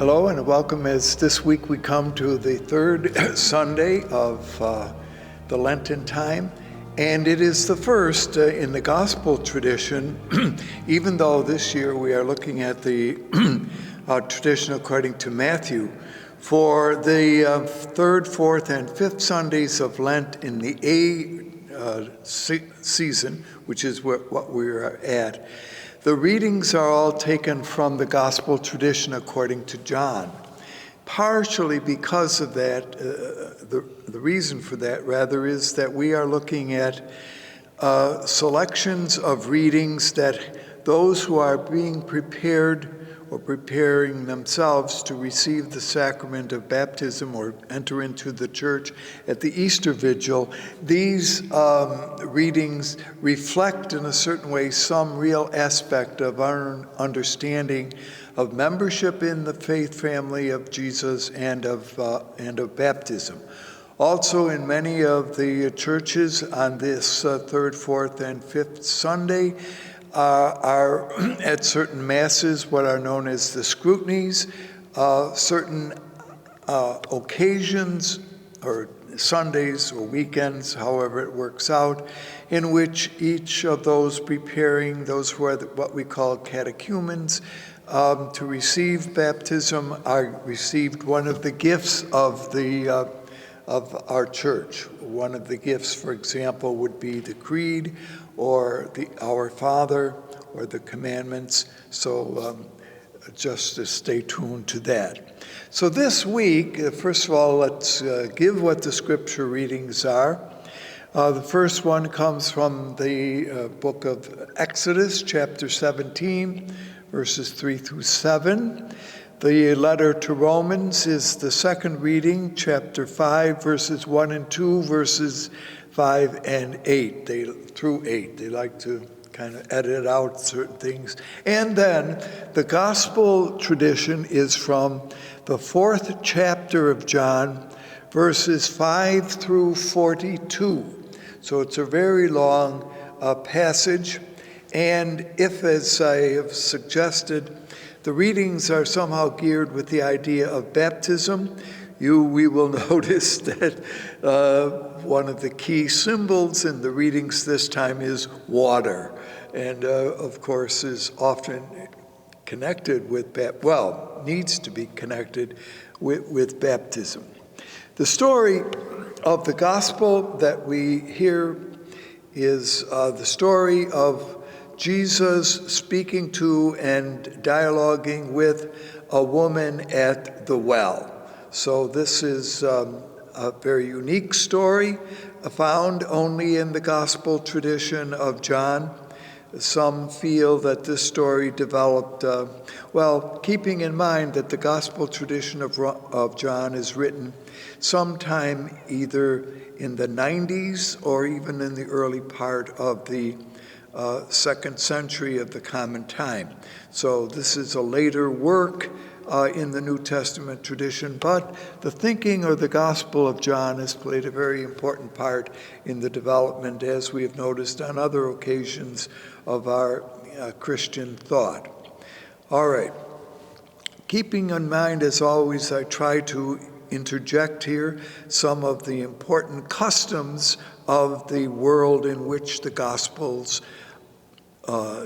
Hello and welcome as this week we come to the third Sunday of the Lenten time, and it is the first in the gospel tradition, even though this year we are looking at the tradition according to Matthew. For the third, fourth, and fifth Sundays of Lent in the season, which is what we are at, the readings are all taken from the gospel tradition according to John. Partially because of that, the reason for that rather is that we are looking at selections of readings that those who are being prepared or preparing themselves to receive the sacrament of baptism or enter into the church at the Easter Vigil, these readings reflect in a certain way some real aspect of our understanding of membership in the faith family of Jesus and of baptism. Also, in many of the churches on this third, fourth, and fifth Sunday, are at certain masses what are known as the scrutinies, certain occasions or Sundays or weekends, however it works out, in which each of those preparing, those who are what we call catechumens, to receive baptism are received one of the gifts of our church. One of the gifts, for example, would be the Creed or the Our Father or the commandments. So just to stay tuned to that. So this week, first of all, let's give what the scripture readings are. The first one comes from the book of Exodus, chapter 17, verses 3 through 7. The letter to Romans is the second reading, chapter 5, verses 1 and 2, verses 5 and 8, through 8. They like to kind of edit out certain things. And then the gospel tradition is from the fourth chapter of John, verses 5 through 42. So it's a very long passage. And if, as I have suggested, the readings are somehow geared with the idea of baptism, we will notice that one of the key symbols in the readings this time is water, and of course is often connected with, needs to be connected with baptism. The story of the gospel that we hear is the story of Jesus speaking to and dialoguing with a woman at the well. So this is a very unique story found only in the gospel tradition of John. Some feel that this story developed, keeping in mind that the gospel tradition of John is written sometime either in the 90s or even in the early part of the second century of the Common Time. So this is a later work in the New Testament tradition, but the thinking or the Gospel of John has played a very important part in the development, as we have noticed on other occasions, of our Christian thought. All right. Keeping in mind, as always, I try to interject here some of the important customs of the world in which the Gospels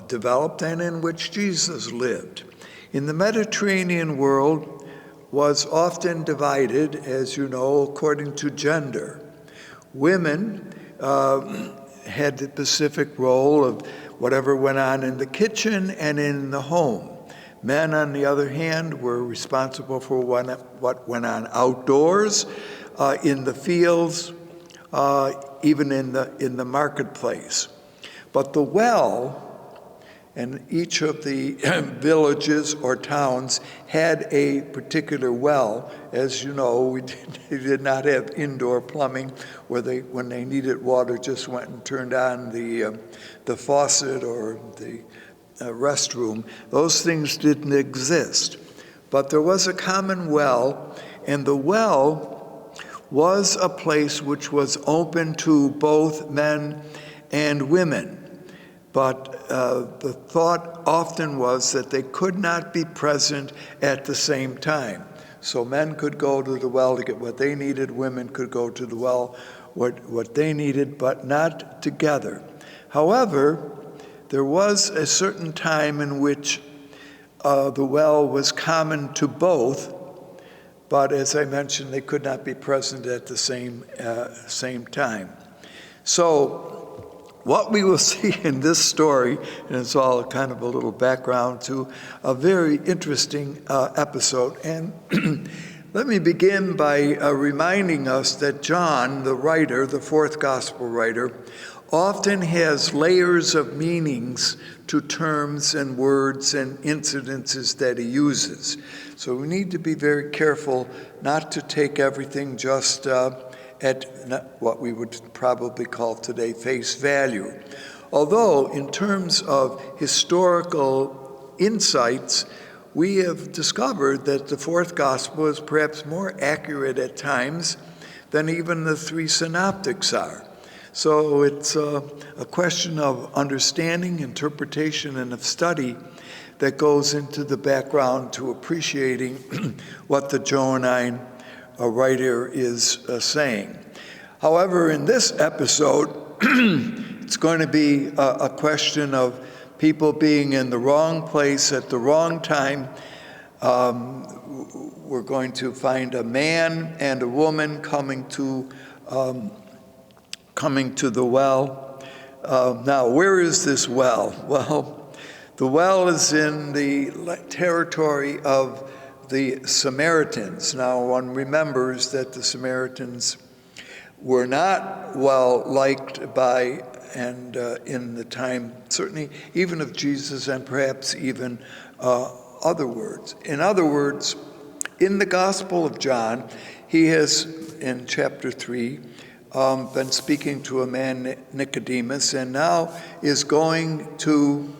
developed and in which Jesus lived. In the Mediterranean world was often divided, as you know, according to gender. Women had the specific role of whatever went on in the kitchen and in the home. Men, on the other hand, were responsible for what went on outdoors, in the fields, even in the marketplace. But the well, and each of the villages or towns had a particular well. As you know, they did not have indoor plumbing where when they needed water, just went and turned on the faucet or the restroom. Those things didn't exist. But there was a common well, and the well was a place which was open to both men and women. but the thought often was that they could not be present at the same time. So men could go to the well to get what they needed, women could go to the well what they needed, but not together. However, there was a certain time in which the well was common to both, but as I mentioned, they could not be present at the same time. So what we will see in this story, and it's all kind of a little background to a very interesting episode. And let me begin by reminding us that John, the writer, the fourth gospel writer, often has layers of meanings to terms and words and incidences that he uses. So we need to be very careful not to take everything just at what we would probably call today face value. Although in terms of historical insights, we have discovered that the fourth gospel is perhaps more accurate at times than even the three synoptics are. So it's a question of understanding, interpretation, and of study that goes into the background to appreciating what the Johannine writer is saying. However, in this episode, it's going to be a question of people being in the wrong place at the wrong time. We're going to find a man and a woman coming to the well. Now, where is this well? Well, the well is in the territory of the Samaritans. Now, one remembers that the Samaritans were not well liked by, and in the time, certainly even of Jesus and perhaps even other words. In other words, in the Gospel of John, he has, in chapter 3, been speaking to a man, Nicodemus, and now is going to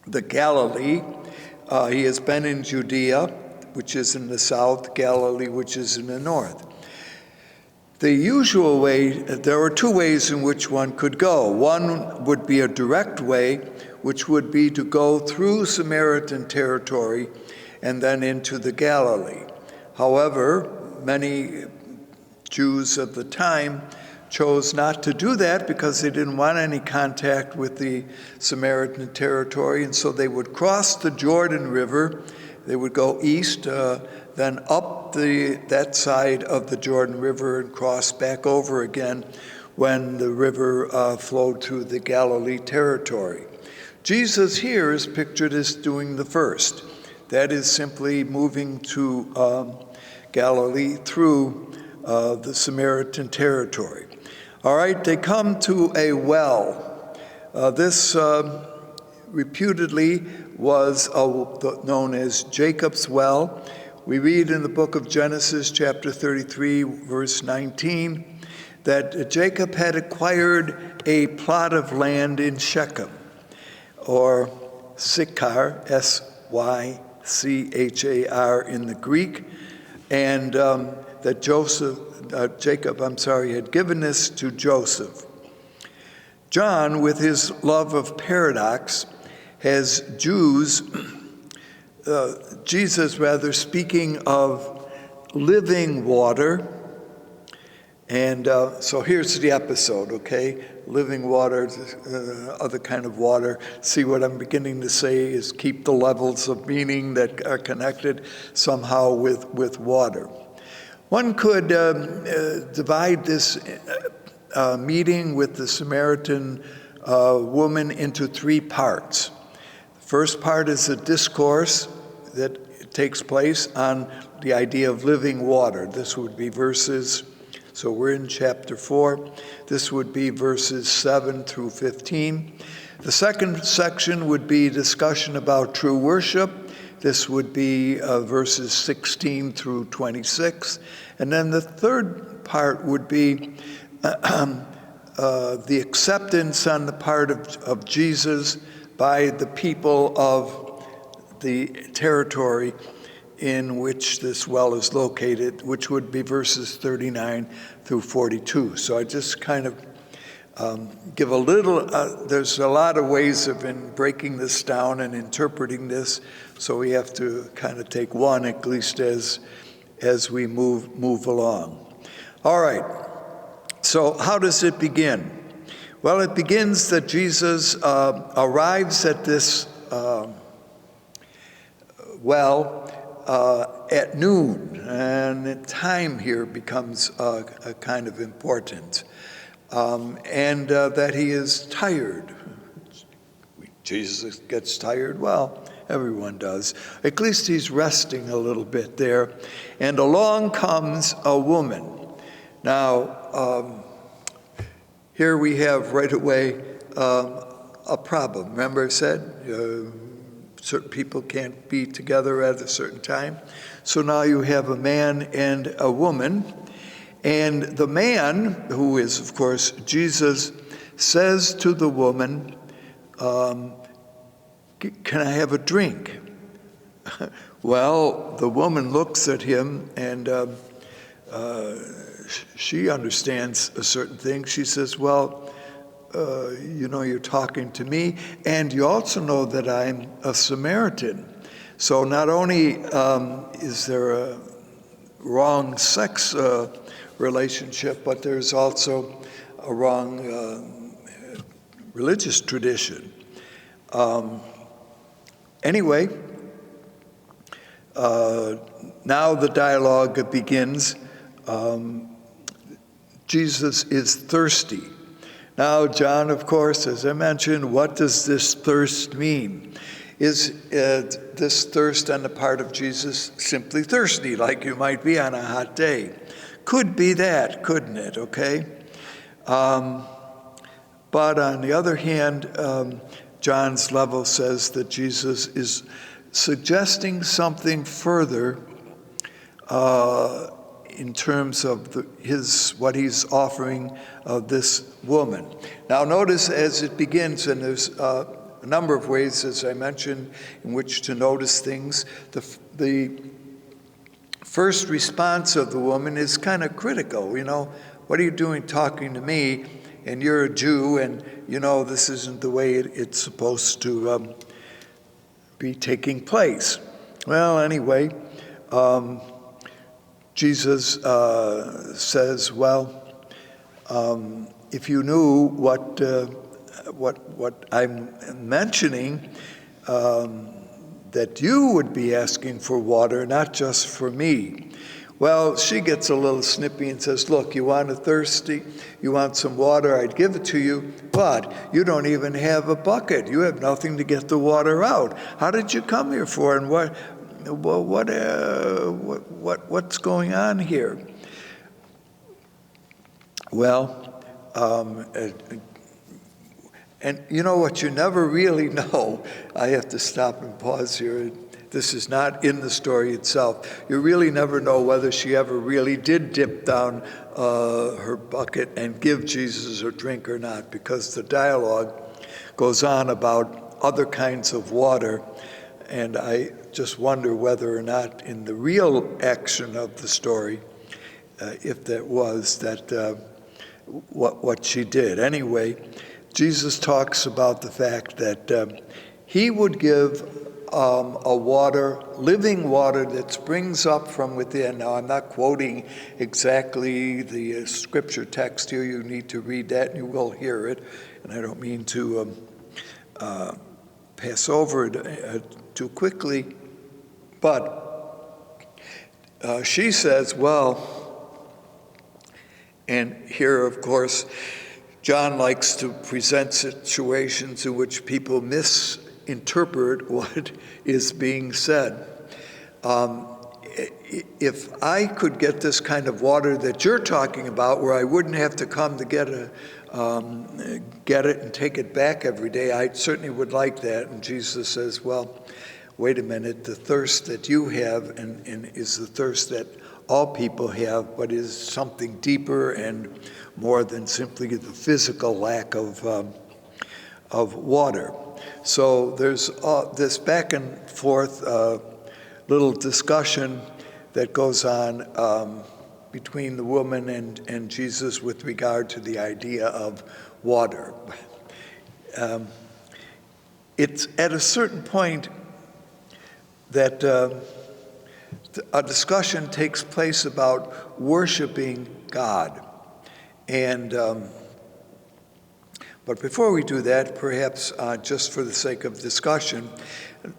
the Galilee. He has been in Judea, which is in the south, Galilee, which is in the north. The usual way, there are two ways in which one could go. One would be a direct way, which would be to go through Samaritan territory and then into the Galilee. However, many Jews of the time chose not to do that because they didn't want any contact with the Samaritan territory, and so they would cross the Jordan River. They would go east, then up that side of the Jordan River and cross back over again when the river flowed through the Galilee territory. Jesus here is pictured as doing the first. That is simply moving to Galilee through the Samaritan territory. All right, they come to a well. This reputedly was known as Jacob's well. We read in the book of Genesis, chapter 33, verse 19, that Jacob had acquired a plot of land in Shechem, or Sychar, S-Y-C-H-A-R in the Greek, and that Jacob had given this to Joseph. John, with his love of paradox, has Jesus speaking of living water. And so here's the episode, okay? Living water, other kind of water. See, what I'm beginning to say is keep the levels of meaning that are connected somehow with water. One could divide this meeting with the Samaritan woman into three parts. The first part is a discourse that takes place on the idea of living water. This would be so we're in chapter 4. This would be verses 7 through 15. The second section would be discussion about true worship. This would be verses 16 through 26. And then the third part would be the acceptance on the part of Jesus by the people of the territory in which this well is located, which would be verses 39 through 42. So I just kind of give a little, there's a lot of ways of breaking this down and interpreting this, so we have to kind of take one at least as we move along. All right, so how does it begin? Well, it begins that Jesus arrives at this well at noon, and the time here becomes kind of important, and that he is tired. Jesus gets tired. Well, everyone does. At least he's resting a little bit there. And along comes a woman. Now, here we have right away a problem. Remember I said certain people can't be together at a certain time. So now you have a man and a woman. And the man, who is, of course, Jesus, says to the woman, can I have a drink? Well, the woman looks at him, and she understands a certain thing. She says, well, you're talking to me, and you also know that I'm a Samaritan. So not only is there a wrong sex relationship, but there's also a wrong religious tradition. Anyway, now the dialogue begins. Jesus is thirsty. Now, John, of course, as I mentioned, what does this thirst mean? Is this thirst on the part of Jesus simply thirsty, like you might be on a hot day? Could be that, couldn't it, okay? But on the other hand, John's level says that Jesus is suggesting something further in terms of what he's offering this woman. Now notice as it begins, and there's a number of ways, as I mentioned, in which to notice things. The first response of the woman is kind of critical. What are you doing talking to me? And you're a Jew, and this isn't the way it's supposed to be taking place. Well, anyway, Jesus says, well, if you knew what I'm mentioning, that you would be asking for water, not just for me. Well, she gets a little snippy and says, look, you want some water, I'd give it to you, but you don't even have a bucket. You have nothing to get the water out. How did you come here for, and what's going on here? Well, and you know what you never really know, I have to stop and pause here. This is not in the story itself. You really never know whether she ever really did dip down her bucket and give Jesus a drink or not, because the dialogue goes on about other kinds of water, and I just wonder whether or not in the real action of the story, if that was that what she did. Anyway, Jesus talks about the fact that he would give a water, living water that springs up from within. Now, I'm not quoting exactly the scripture text here. You need to read that and you will hear it. And I don't mean to pass over it too quickly. But she says, well, and here, of course, John likes to present situations in which people misinterpret what is being said. If I could get this kind of water that you're talking about, where I wouldn't have to come to get it and take it back every day, I certainly would like that. And Jesus says, well, wait a minute, the thirst that you have and is the thirst that all people have, but is something deeper and more than simply the physical lack of water. So there's this back and forth little discussion that goes on between the woman and Jesus with regard to the idea of water. It's at a certain point that a discussion takes place about worshiping God. And but before we do that, perhaps just for the sake of discussion,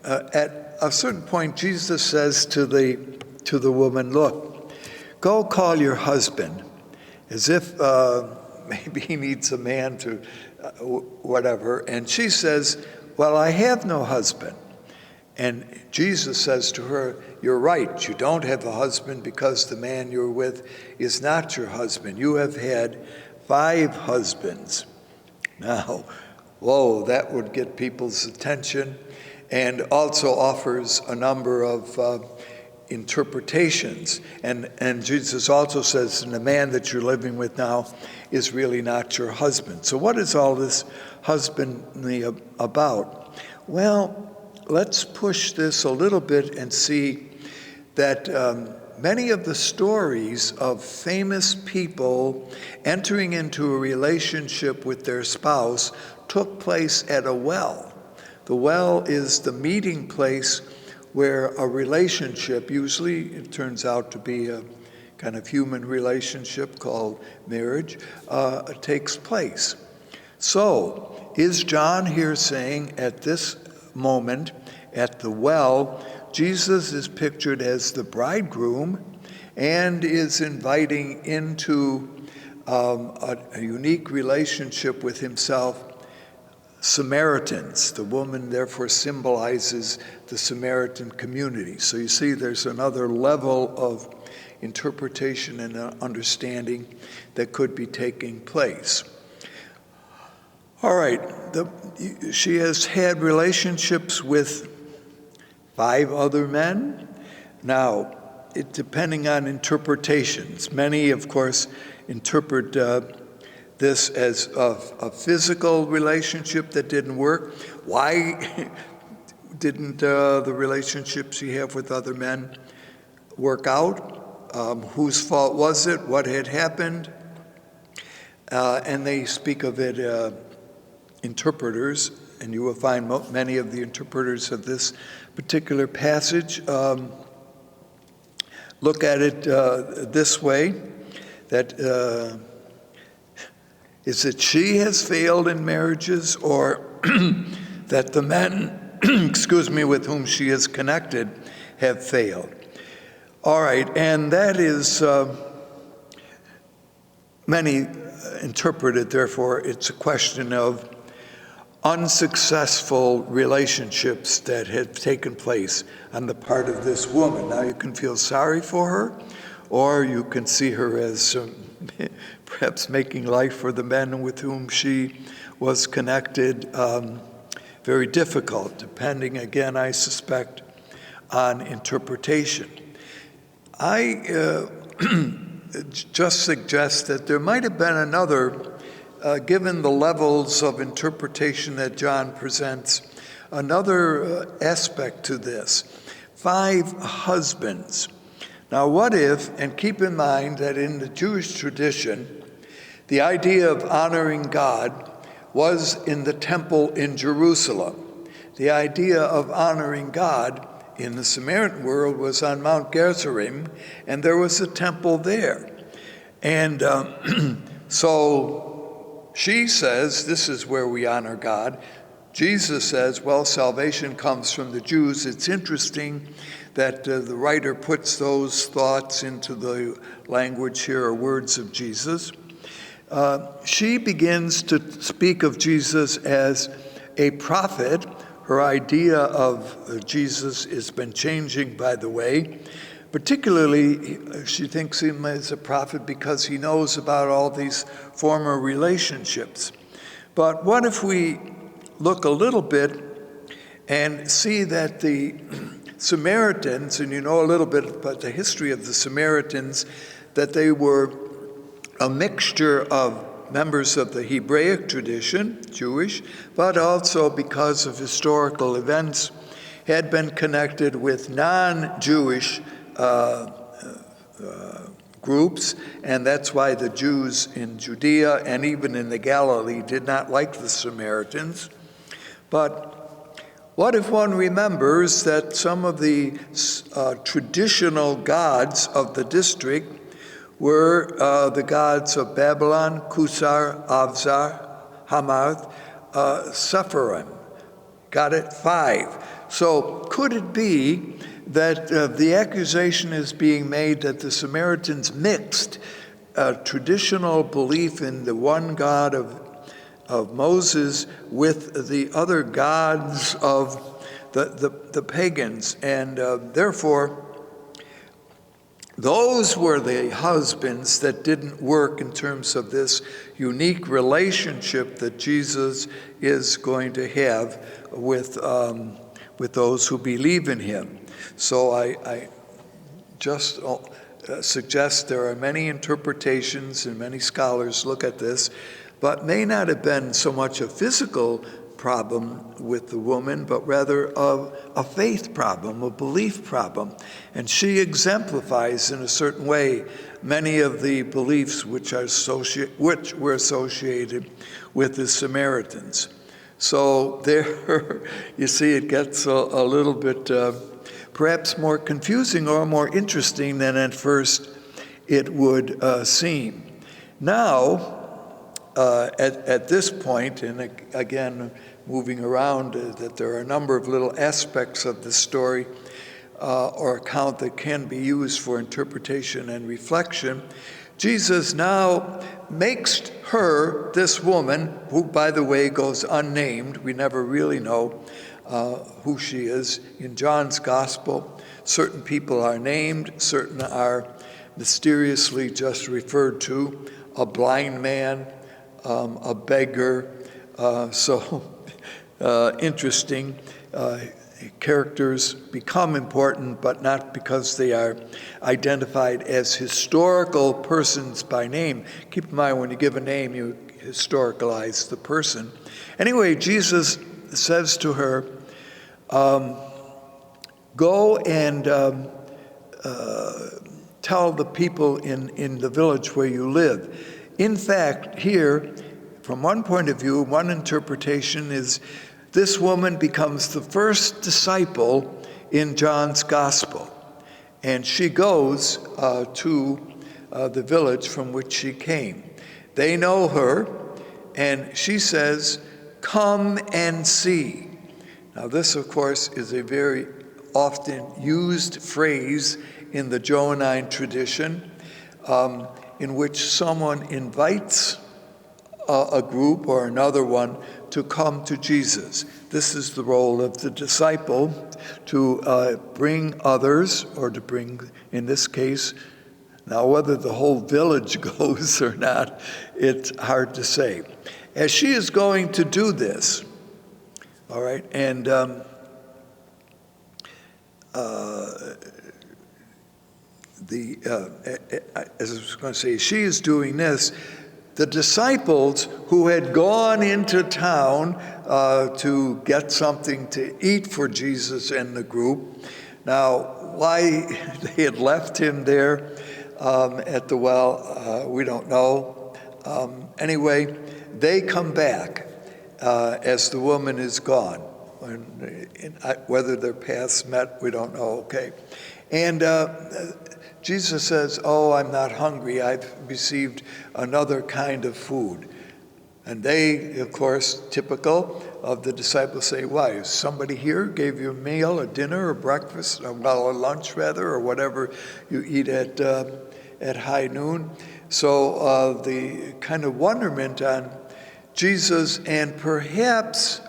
at a certain point, Jesus says to the woman, "Look, go call your husband," as if maybe he needs a man to whatever. And she says, "Well, I have no husband." And Jesus says to her, "You're right, you don't have a husband because the man you're with is not your husband. You have had 5 husbands." Now, whoa, that would get people's attention, and also offers a number of interpretations. And Jesus also says, "And the man that you're living with now is really not your husband." So what is all this husbandry about? Well, let's push this a little bit and see that many of the stories of famous people entering into a relationship with their spouse took place at a well. The well is the meeting place where a relationship, usually it turns out to be a kind of human relationship called marriage, takes place. So, is John here saying at this moment at the well, Jesus is pictured as the bridegroom and is inviting into a unique relationship with himself Samaritans? The woman therefore symbolizes the Samaritan community. So you see there's another level of interpretation and understanding that could be taking place. All right, she has had relationships with 5 other men. Now, depending on interpretations, many, of course, interpret this as a physical relationship that didn't work. Why didn't the relationships you have with other men work out? Whose fault was it? What had happened? And they speak of it, interpreters, and you will find many of the interpreters of this particular passage look at it this way, that is that she has failed in marriages, or that the men, with whom she is connected have failed. All right, and that is, many interpreted, therefore, it's a question of unsuccessful relationships that have taken place on the part of this woman. Now, you can feel sorry for her, or you can see her as perhaps making life for the men with whom she was connected very difficult, depending, again, I suspect, on interpretation. I just suggest that there might have been another, given the levels of interpretation that John presents, another aspect to this. 5 husbands. Now, what if, and keep in mind that in the Jewish tradition, the idea of honoring God was in the temple in Jerusalem. The idea of honoring God in the Samaritan world was on Mount Gerizim, and there was a temple there. And so she says, this is where we honor God. Jesus says, well, salvation comes from the Jews. It's interesting that the writer puts those thoughts into the language here, or words of Jesus. She begins to speak of Jesus as a prophet. Her idea of Jesus has been changing, by the way. Particularly, she thinks him as a prophet because he knows about all these former relationships. But what if we look a little bit and see that the Samaritans, and you know a little bit about the history of the Samaritans, that they were a mixture of members of the Hebraic tradition, Jewish, but also because of historical events, had been connected with non-Jewish groups, and that's why the Jews in Judea and even in the Galilee did not like the Samaritans. But what if one remembers that some of the traditional gods of the district were the gods of Babylon, Kusar, Avzar, Hamath, Sepharim? Got it? 5. So could it be that the accusation is being made that the Samaritans mixed traditional belief in the one God of Moses with the other gods of the pagans, and therefore those were the husbands that didn't work in terms of this unique relationship that Jesus is going to have with those who believe in him. So I just suggest there are many interpretations and many scholars look at this, but may not have been so much a physical problem with the woman, but rather of a faith problem, a belief problem. And she exemplifies in a certain way many of the beliefs which were associated with the Samaritans. So there, you see, it gets a little bit perhaps more confusing or more interesting than at first it would seem. Now, at this point, and again, moving around, that there are a number of little aspects of the story or account that can be used for interpretation and reflection. Jesus now makes her, this woman, who, by the way, goes unnamed, we never really know who she is. In John's Gospel, certain people are named, certain are mysteriously just referred to, a blind man, a beggar, interesting. Characters become important, but not because they are identified as historical persons by name. Keep in mind, when you give a name, you historicalize the person. Anyway, Jesus says to her, go and tell the people in the village where you live. In fact, here, from one point of view, one interpretation is this woman becomes the first disciple in John's Gospel. And she goes to the village from which she came. They know her, and she says, come and see. Now this, of course, is a very often used phrase in the Johannine tradition, in which someone invites a group or another one to come to Jesus. This is the role of the disciple, to bring others, or to bring, in this case, now whether the whole village goes or not, it's hard to say. As she is going to do this, all right, and as I was going to say, she is doing this, the disciples who had gone into town to get something to eat for Jesus and the group. Now, why they had left him there at the well, we don't know. Anyway, they come back as the woman is gone. Whether their paths met, we don't know, okay. And Jesus says, oh, I'm not hungry. I've received another kind of food. And they, of course, typical of the disciples, say, why, somebody here gave you a meal, a dinner, a breakfast, a lunch rather, or whatever you eat at high noon. So the kind of wonderment on Jesus, and perhaps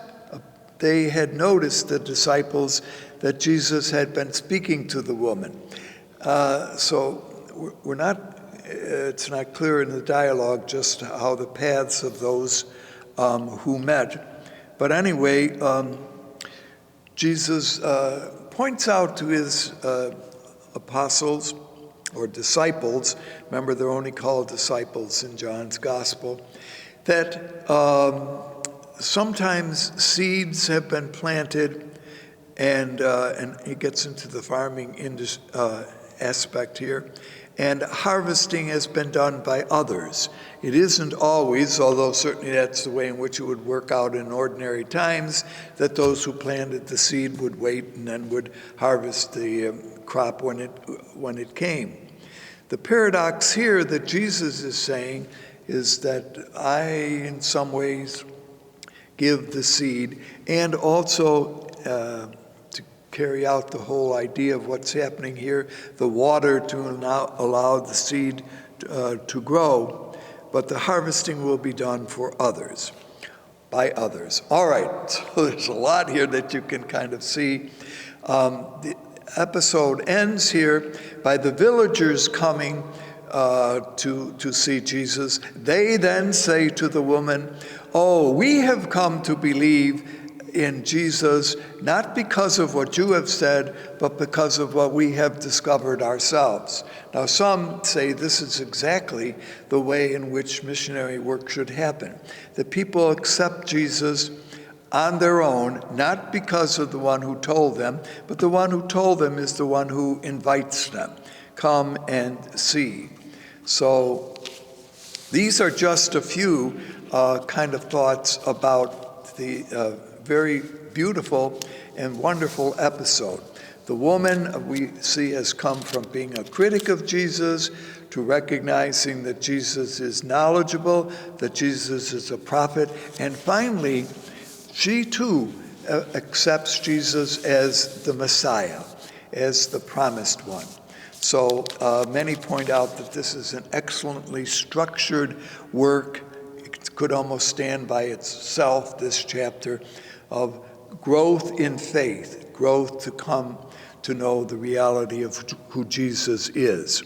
they had noticed, the disciples, that Jesus had been speaking to the woman. So we're not, it's not clear in the dialogue just how the paths of those who met. But anyway, Jesus points out to his apostles or disciples, remember they're only called disciples in John's Gospel, that sometimes seeds have been planted, and he gets into the farming aspect here, and harvesting has been done by others. It isn't always, although certainly that's the way in which it would work out in ordinary times, that those who planted the seed would wait and then would harvest the crop when it came. The paradox here that Jesus is saying is that I, in some ways, give the seed, and also to carry out the whole idea of what's happening here, the water to allow the seed to grow, but the harvesting will be done for others, by others. All right, so there's a lot here that you can kind of see. The episode ends here by the villagers coming to see Jesus. They then say to the woman, "Oh, we have come to believe in Jesus, not because of what you have said, but because of what we have discovered ourselves." Now, some say this is exactly the way in which missionary work should happen. That people accept Jesus on their own, not because of the one who told them, but the one who told them is the one who invites them. Come and see. So these are just a few kind of thoughts about the very beautiful and wonderful episode. The woman we see has come from being a critic of Jesus to recognizing that Jesus is knowledgeable, that Jesus is a prophet, and finally, she too accepts Jesus as the Messiah, as the promised one. So many point out that this is an excellently structured work. It could almost stand by itself, this chapter, of growth in faith, growth to come to know the reality of who Jesus is.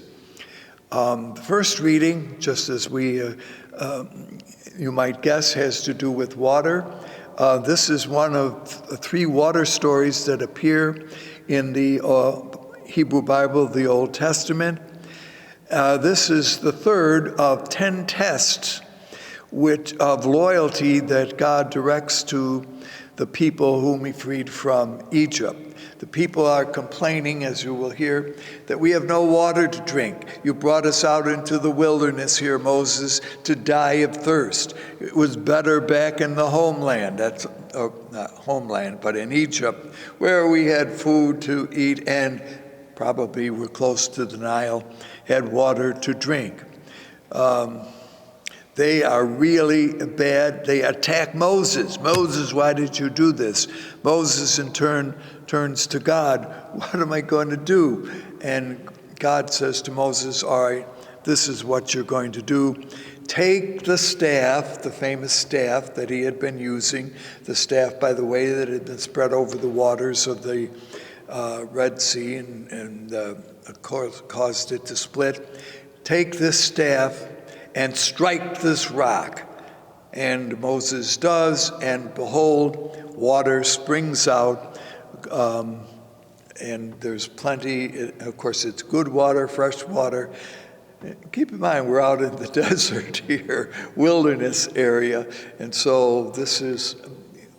The first reading, just as you might guess, has to do with water. This is one of 3 water stories that appear in the Hebrew Bible, the Old Testament. This is the third of 10 tests of loyalty that God directs to the people whom he freed from Egypt. The people are complaining, as you will hear, that we have no water to drink. You brought us out into the wilderness here, Moses, to die of thirst. It was better back in the homeland, not homeland, but in Egypt, where we had food to eat and probably were close to the Nile, had water to drink. They are really bad. They attack Moses. Moses, why did you do this? Moses in turn turns to God. What am I going to do? And God says to Moses, all right, this is what you're going to do. Take the staff, the famous staff that he had been using, the staff, by the way, that had been spread over the waters of the Red Sea and caused it to split. Take this staff and strike this rock. And Moses does, and behold, water springs out, and there's plenty. Of course, it's good water, fresh water. Keep in mind, we're out in the desert here, wilderness area, and so this is,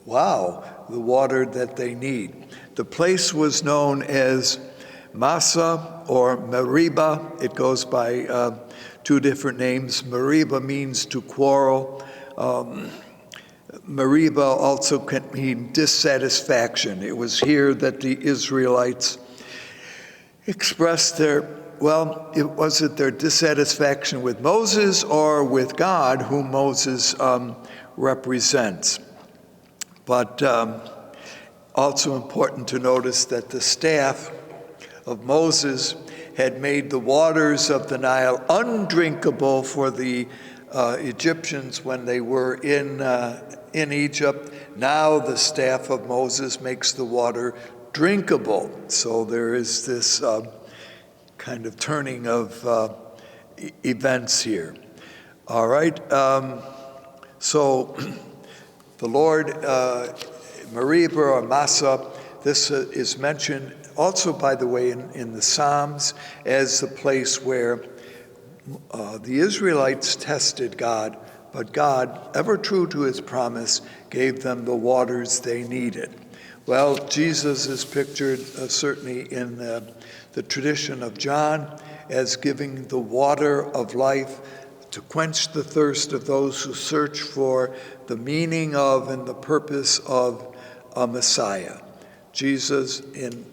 wow, the water that they need. The place was known as Massa or Meribah. It goes by 2 different names. Meribah means to quarrel. Meribah also can mean dissatisfaction. It was here that the Israelites expressed their dissatisfaction with Moses or with God, whom Moses represents. But also important to notice that the staff of Moses had made the waters of the Nile undrinkable for the Egyptians when they were in Egypt. Now the staff of Moses makes the water drinkable. So there is this kind of turning of events here. All right. So the Lord, Meribah or Massa, this is mentioned also, by the way, in the Psalms as the place where the Israelites tested God, but God, ever true to his promise, gave them the waters they needed. Well, Jesus is pictured certainly in the tradition of John as giving the water of life to quench the thirst of those who search for the meaning of and the purpose of a Messiah. Jesus, in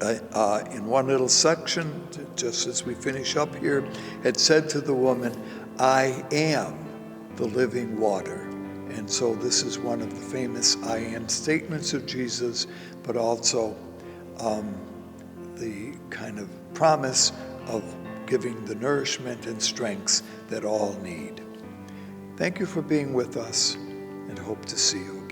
one little section, just as we finish up here, had said to the woman, "I am the living water." And so this is one of the famous I am statements of Jesus, but also the kind of promise of giving the nourishment and strength that all need. Thank you for being with us, and hope to see you